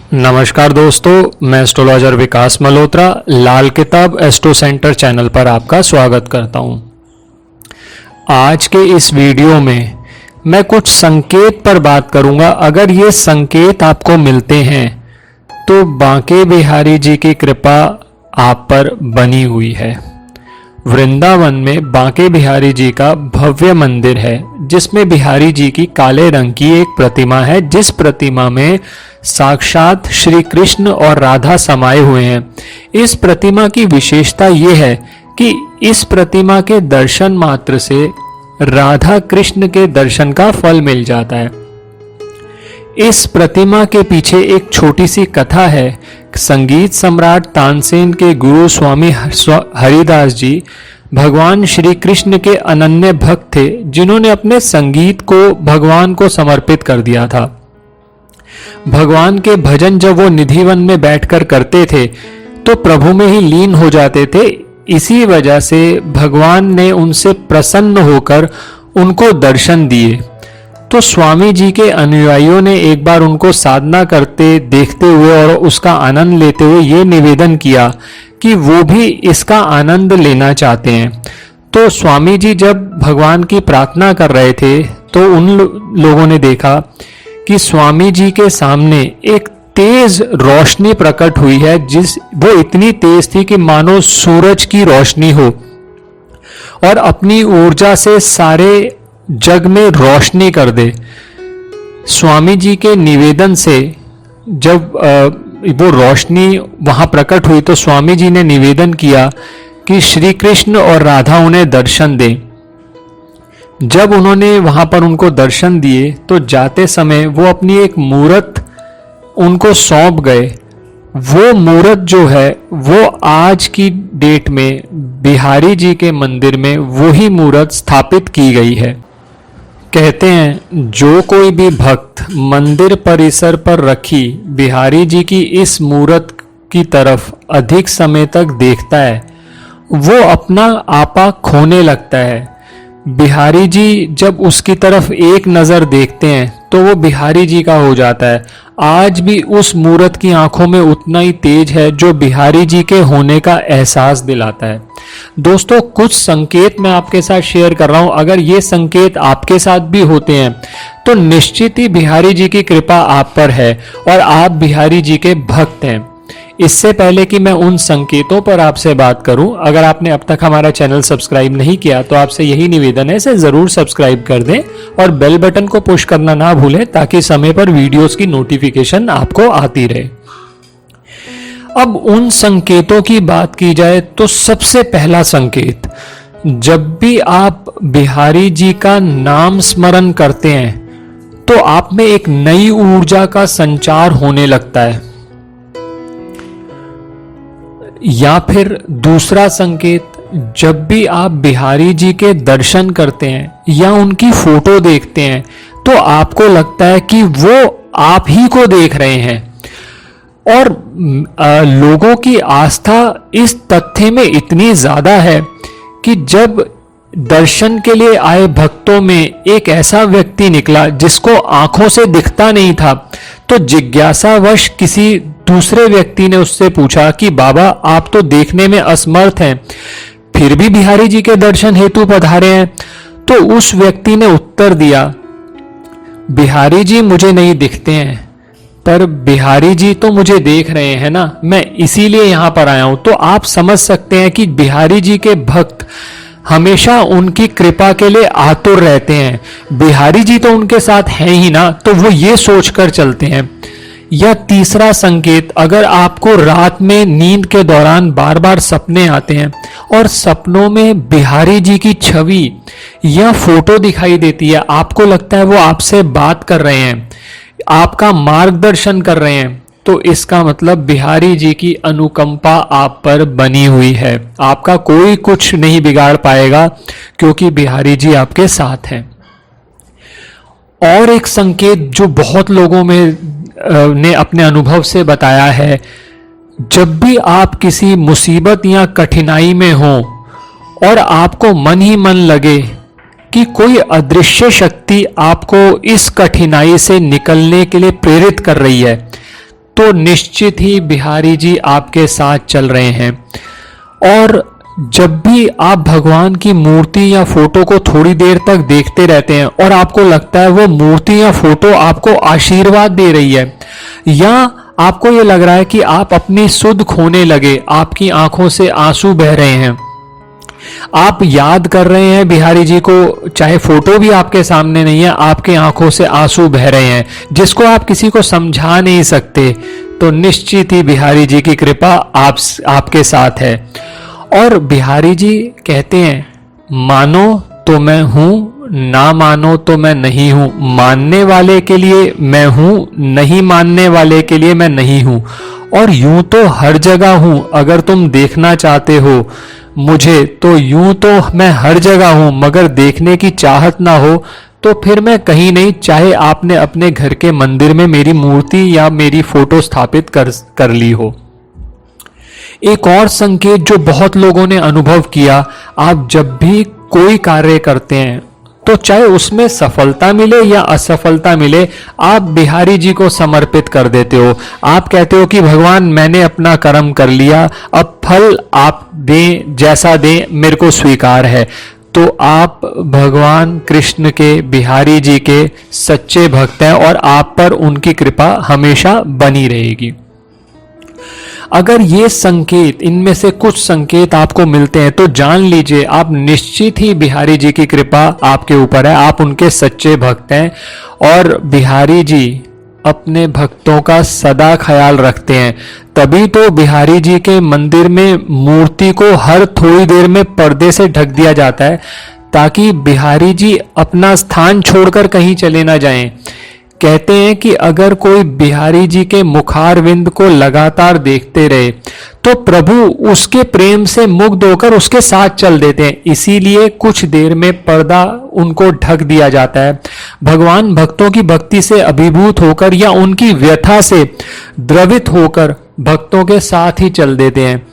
नमस्कार दोस्तों, मैं एस्ट्रोलॉजर विकास मल्होत्रा लाल किताब एस्ट्रो सेंटर चैनल पर आपका स्वागत करता हूं। आज के इस वीडियो में मैं कुछ संकेत पर बात करूंगा। अगर ये संकेत आपको मिलते हैं तो बांके बिहारी जी की कृपा आप पर बनी हुई है। वृंदावन में बांके बिहारी जी का भव्य मंदिर है जिसमें बिहारी जी की काले रंग की एक प्रतिमा है, जिस प्रतिमा में साक्षात श्री कृष्ण और राधा समाये हुए हैं। इस प्रतिमा की विशेषता यह है कि इस प्रतिमा के दर्शन मात्र से राधा कृष्ण के दर्शन का फल मिल जाता है। इस प्रतिमा के पीछे एक छोटी सी कथा है। संगीत सम्राट तानसेन के गुरु स्वामी हरिदास जी भगवान श्री कृष्ण के अनन्य भक्त थे, जिन्होंने अपने संगीत को भगवान को समर्पित कर दिया था। भगवान के भजन जब वो निधिवन में बैठकर करते थे तो प्रभु में ही लीन हो जाते थे। इसी वजह से भगवान ने उनसे प्रसन्न होकर उनको दर्शन दिए। तो स्वामी जी के अनुयायियों ने एक बार उनको साधना करते देखते हुए और उसका आनंद लेते हुए ये निवेदन किया कि वो भी इसका आनंद लेना चाहते हैं। तो स्वामी जी जब भगवान की प्रार्थना कर रहे थे तो उन लोगों ने देखा कि स्वामी जी के सामने एक तेज रोशनी प्रकट हुई है, वो इतनी तेज थी कि मानो सूरज की रोशनी हो और अपनी ऊर्जा से सारे जग में रोशनी कर दे। स्वामी जी के निवेदन से जब वो रोशनी वहां प्रकट हुई तो स्वामी जी ने निवेदन किया कि श्री कृष्ण और राधा उन्हें दर्शन दें। जब उन्होंने वहां पर उनको दर्शन दिए तो जाते समय वो अपनी एक मूर्त उनको सौंप गए। वो मूर्त जो है वो आज की डेट में बिहारी जी के मंदिर में वही मूर्त स्थापित की गई है। कहते हैं जो कोई भी भक्त मंदिर परिसर पर रखी बिहारी जी की इस मूर्त की तरफ अधिक समय तक देखता है वो अपना आपा खोने लगता है। बिहारी जी जब उसकी तरफ एक नज़र देखते हैं तो वो बिहारी जी का हो जाता है। आज भी उस मूर्त की आंखों में उतना ही तेज है जो बिहारी जी के होने का एहसास दिलाता है। दोस्तों, कुछ संकेत मैं आपके साथ शेयर कर रहा हूं। अगर ये संकेत आपके साथ भी होते हैं तो निश्चित ही बिहारी जी की कृपा आप पर है और आप बिहारी जी के भक्त हैं। इससे पहले कि मैं उन संकेतों पर आपसे बात करूं, अगर आपने अब तक हमारा चैनल सब्सक्राइब नहीं किया तो आपसे यही निवेदन है, इसे जरूर सब्सक्राइब कर दें और बेल बटन को पुश करना ना भूलें ताकि समय पर वीडियोस की नोटिफिकेशन आपको आती रहे। अब उन संकेतों की बात की जाए तो सबसे पहला संकेत, जब भी आप बिहारी जी का नाम स्मरण करते हैं तो आप में एक नई ऊर्जा का संचार होने लगता है। या फिर दूसरा संकेत, जब भी आप बिहारी जी के दर्शन करते हैं या उनकी फोटो देखते हैं तो आपको लगता है कि वो आप ही को देख रहे हैं। और लोगों की आस्था इस तथ्य में इतनी ज्यादा है कि जब दर्शन के लिए आए भक्तों में एक ऐसा व्यक्ति निकला जिसको आंखों से दिखता नहीं था, तो जिज्ञासावश किसी दूसरे व्यक्ति ने उससे पूछा कि बाबा आप तो देखने में असमर्थ हैं, फिर भी बिहारी जी के दर्शन हेतु पधारे हैं। तो उस व्यक्ति ने उत्तर दिया, बिहारी जी मुझे नहीं दिखते हैं पर बिहारी जी तो मुझे देख रहे हैं ना, मैं इसीलिए यहां पर आया हूं। तो आप समझ सकते हैं कि बिहारी जी के भक्त हमेशा उनकी कृपा के लिए आतुर रहते हैं। बिहारी जी तो उनके साथ हैं ही ना, तो वो ये सोचकर चलते हैं। या तीसरा संकेत, अगर आपको रात में नींद के दौरान बार बार सपने आते हैं और सपनों में बिहारी जी की छवि या फोटो दिखाई देती है, आपको लगता है वो आपसे बात कर रहे हैं, आपका मार्गदर्शन कर रहे हैं, तो इसका मतलब बिहारी जी की अनुकंपा आप पर बनी हुई है। आपका कोई कुछ नहीं बिगाड़ पाएगा क्योंकि बिहारी जी आपके साथ हैं। और एक संकेत जो बहुत लोगों में ने अपने अनुभव से बताया है, जब भी आप किसी मुसीबत या कठिनाई में हो और आपको मन ही मन लगे कि कोई अदृश्य शक्ति आपको इस कठिनाई से निकलने के लिए प्रेरित कर रही है, तो निश्चित ही बिहारी जी आपके साथ चल रहे हैं। और जब भी आप भगवान की मूर्ति या फोटो को थोड़ी देर तक देखते रहते हैं और आपको लगता है वो मूर्ति या फोटो आपको आशीर्वाद दे रही है, या आपको ये लग रहा है कि आप अपनी सुध खोने लगे, आपकी आंखों से आंसू बह रहे हैं, आप याद कर रहे हैं बिहारी जी को, चाहे फोटो भी आपके सामने नहीं है, आपके आंखों से आंसू बह रहे हैं जिसको आप किसी को समझा नहीं सकते, तो निश्चित ही बिहारी जी की कृपा आपके साथ है। और बिहारी जी कहते हैं, मानो तो मैं हूं, ना मानो तो मैं नहीं हूं, मानने वाले के लिए मैं हूं, नहीं मानने वाले के लिए मैं नहीं हूं, और यूं तो हर जगह हूं। अगर तुम देखना चाहते हो मुझे तो यूं तो मैं हर जगह हूं, मगर देखने की चाहत ना हो तो फिर मैं कहीं नहीं, चाहे आपने अपने घर के मंदिर में मेरी मूर्ति या मेरी फोटो स्थापित कर ली हो। एक और संकेत जो बहुत लोगों ने अनुभव किया, आप जब भी कोई कार्य करते हैं तो चाहे उसमें सफलता मिले या असफलता मिले, आप बिहारी जी को समर्पित कर देते हो। आप कहते हो कि भगवान मैंने अपना कर्म कर लिया, अब फल आप दें, जैसा दें मेरे को स्वीकार है। तो आप भगवान कृष्ण के, बिहारी जी के सच्चे भक्त हैं और आप पर उनकी कृपा हमेशा बनी रहेगी। अगर ये संकेत, इनमें से कुछ संकेत आपको मिलते हैं तो जान लीजिए आप निश्चित ही बिहारी जी की कृपा आपके ऊपर है, आप उनके सच्चे भक्त हैं। और बिहारी जी अपने भक्तों का सदा ख्याल रखते हैं, तभी तो बिहारी जी के मंदिर में मूर्ति को हर थोड़ी देर में पर्दे से ढक दिया जाता है, ताकि बिहारी जी अपना स्थान छोड़कर कहीं चले ना जाएं। कहते हैं कि अगर कोई बिहारी जी के मुखारविंद को लगातार देखते रहे तो प्रभु उसके प्रेम से मुग्ध होकर उसके साथ चल देते हैं, इसीलिए कुछ देर में पर्दा उनको ढक दिया जाता है। भगवान भक्तों की भक्ति से अभिभूत होकर या उनकी व्यथा से द्रवित होकर भक्तों के साथ ही चल देते हैं,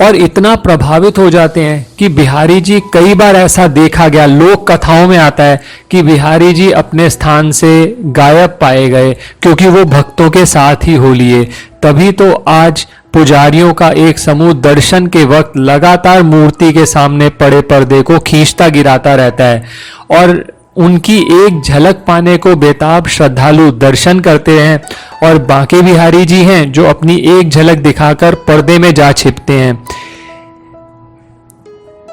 और इतना प्रभावित हो जाते हैं कि बिहारी जी, कई बार ऐसा देखा गया, लोक कथाओं में आता है कि बिहारी जी अपने स्थान से गायब पाए गए क्योंकि वो भक्तों के साथ ही हो लिए। तभी तो आज पुजारियों का एक समूह दर्शन के वक्त लगातार मूर्ति के सामने पड़े पर्दे को खींचता गिराता रहता है, और उनकी एक झलक पाने को बेताब श्रद्धालु दर्शन करते हैं, और बांके बिहारी जी हैं जो अपनी एक झलक दिखाकर पर्दे में जा छिपते हैं।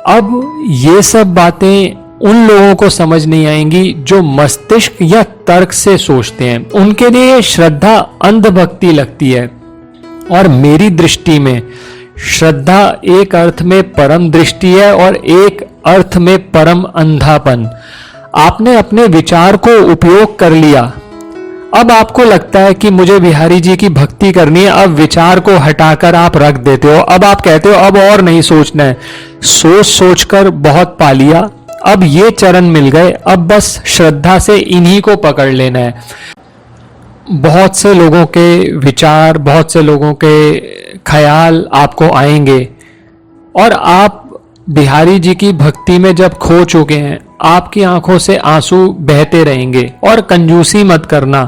अब ये सब बातें उन लोगों को समझ नहीं आएंगी जो मस्तिष्क या तर्क से सोचते हैं, उनके लिए श्रद्धा अंधभक्ति लगती है। और मेरी दृष्टि में श्रद्धा एक अर्थ में परम दृष्टि है और एक अर्थ में परम अंधापन। आपने अपने विचार को उपयोग कर लिया, अब आपको लगता है कि मुझे बिहारी जी की भक्ति करनी है, अब विचार को हटाकर आप रख देते हो, अब आप कहते हो अब और नहीं सोचना है, सोच सोचकर बहुत पा लिया, अब ये चरण मिल गए, अब बस श्रद्धा से इन्हीं को पकड़ लेना है। बहुत से लोगों के विचार, बहुत से लोगों के ख्याल आपको आएंगे, और आप बिहारी जी की भक्ति में जब खो चुके हैं, आपकी आंखों से आंसू बहते रहेंगे। और कंजूसी मत करना,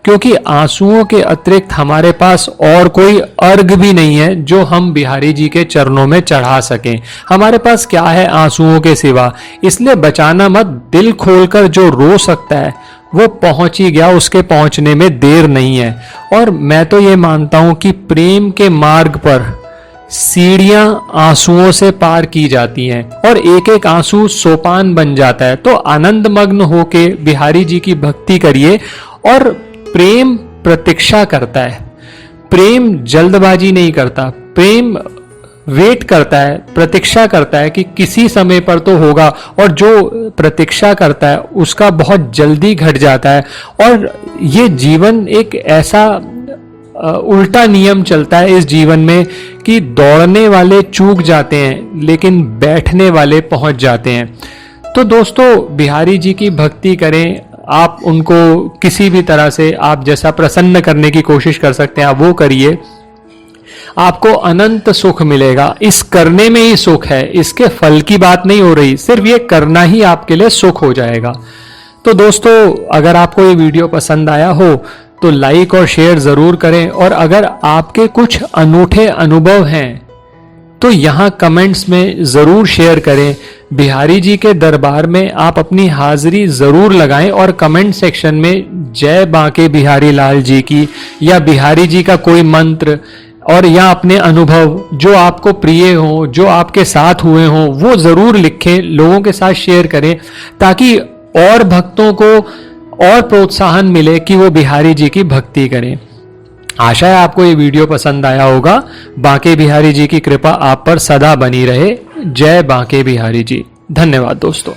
क्योंकि आंसुओं के अतिरिक्त हमारे पास और कोई अर्घ भी नहीं है जो हम बिहारी जी के चरणों में चढ़ा सकें। हमारे पास क्या है आंसुओं के सिवा, इसलिए बचाना मत। दिल खोलकर जो रो सकता है वो पहुंच ही गया, उसके पहुंचने में देर नहीं है। और मैं तो ये मानता हूं कि प्रेम के मार्ग पर सीढ़ियां आंसुओं से पार की जाती हैं, और एक एक आंसू सोपान बन जाता है। तो आनंद मग्न होके बिहारी जी की भक्ति करिए। और प्रेम प्रतीक्षा करता है, प्रेम जल्दबाजी नहीं करता, प्रेम वेट करता है, प्रतीक्षा करता है कि किसी समय पर तो होगा, और जो प्रतीक्षा करता है उसका बहुत जल्दी घट जाता है। और ये जीवन एक ऐसा उल्टा नियम चलता है इस जीवन में कि दौड़ने वाले चूक जाते हैं लेकिन बैठने वाले पहुंच जाते हैं। तो दोस्तों, बिहारी जी की भक्ति करें, आप उनको किसी भी तरह से आप जैसा प्रसन्न करने की कोशिश कर सकते हैं, आप वो करिए, आपको अनंत सुख मिलेगा। इस करने में ही सुख है, इसके फल की बात नहीं हो रही, सिर्फ ये करना ही आपके लिए सुख हो जाएगा। तो दोस्तों, अगर आपको ये वीडियो पसंद आया हो तो लाइक और शेयर ज़रूर करें। और अगर आपके कुछ अनूठे अनुभव हैं तो यहाँ कमेंट्स में ज़रूर शेयर करें। बिहारी जी के दरबार में आप अपनी हाजिरी ज़रूर लगाएं और कमेंट सेक्शन में जय बांके बिहारी लाल जी की या बिहारी जी का कोई मंत्र और या अपने अनुभव जो आपको प्रिय हो, जो आपके साथ हुए हों, वो ज़रूर लिखें, लोगों के साथ शेयर करें, ताकि और भक्तों को और प्रोत्साहन मिले कि वो बिहारी जी की भक्ति करें। आशा है आपको ये वीडियो पसंद आया होगा। बांके बिहारी जी की कृपा आप पर सदा बनी रहे। जय बांके बिहारी जी। धन्यवाद दोस्तों।